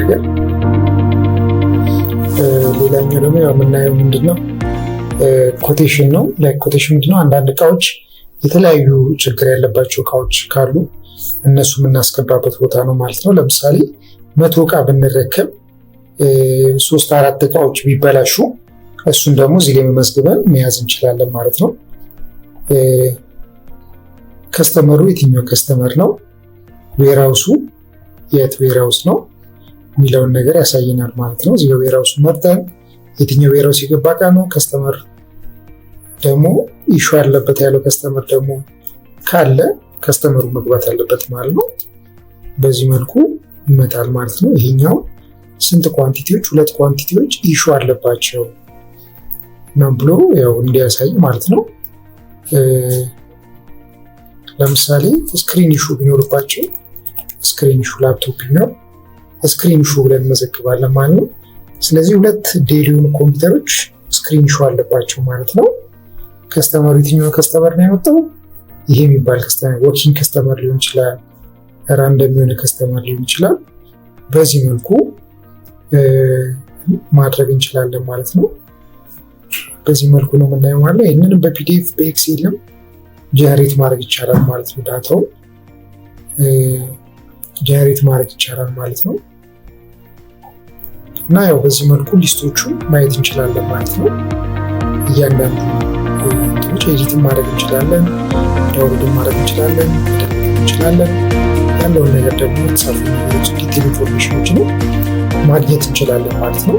ነገር። ሌላኛው ደግሞ ያው የምናየው ምንድነው ኮቴሽን ነው። ኮቴሽን ምንድነው? አንዳንድ እቃዎች የተለያዩ ችግር ያለባቸው እቃዎች ካሉ እነሱ የምናስገባበት ቦታ ነው ማለት ነው። ለምሳሌ 100 እቃ ብንረከብ 3-4 እቃዎች ቢበላሹ እሱን ደግሞ እዚህ ላይ መመዝግበን መያዝ እንችላለን ማለት ነው። ከስተመሩ የትኛው ከስተመር ነው፣ ዌራውሱ የት ዌራውስ ነው የሚለውን ነገር ያሳየናል ማለት ነው። እዚህ ዌራውሱ መርጠን የትኛው ዌራውስ የገባ እቃ ነው፣ ከስተመር ደግሞ ኢሹ ያለበት ያለው ከስተመር ደግሞ ካለ ከስተመሩ መግባት አለበት ማለት ነው። በዚህ መልኩ ይመጣል ማለት ነው። ይሄኛው ስንት ኳንቲቲዎች፣ 2 ኳንቲቲዎች ኢሹ አለባቸው ነው ብሎ ያው እንዲያሳይ ማለት ነው። ለምሳሌ ስክሪን ኢሹ ቢኖርባቸው ስክሪን ኢሹ ላፕቶፕ ቢኖር ስክሪን ኢሹ ብለን መዘግባለን ማለት ነው። ስለዚህ 2 ዴል የሆኑ ኮምፒውተሮች ስክሪን ኢሹ አለባቸው ማለት ነው። ከስተመሩ የትኛው ከስተመር ነው ያመጣው? ይሄ የሚባል ከስተመር ወርኪንግ ከስተመር ሊሆን ይችላል፣ ራንደም የሆነ ከስተመር ሊሆን ይችላል። በዚህ መልኩ ማድረግ እንችላለን ማለት ነው። በዚህ መልኩ ነው የምናየው ማለት ነው። ይህንንም በፒዲኤፍ በኤክሴልም ጀነሬት ማድረግ ይቻላል ማለት ነው። ዳታው ጀነሬት ማድረግ ይቻላል ማለት ነው። እና ያው በዚህ መልኩ ሊስቶቹን ማየት እንችላለን ማለት ነው። እያንዳንዱ ኤዲትን ማድረግ እንችላለን፣ ዳውንሎድን ማድረግ እንችላለን ያለውን ነገር ደግሞ የተጻፉ ነገሮች ዲቴል ኢንፎርሜሽኖችን ማግኘት እንችላለን ማለት ነው።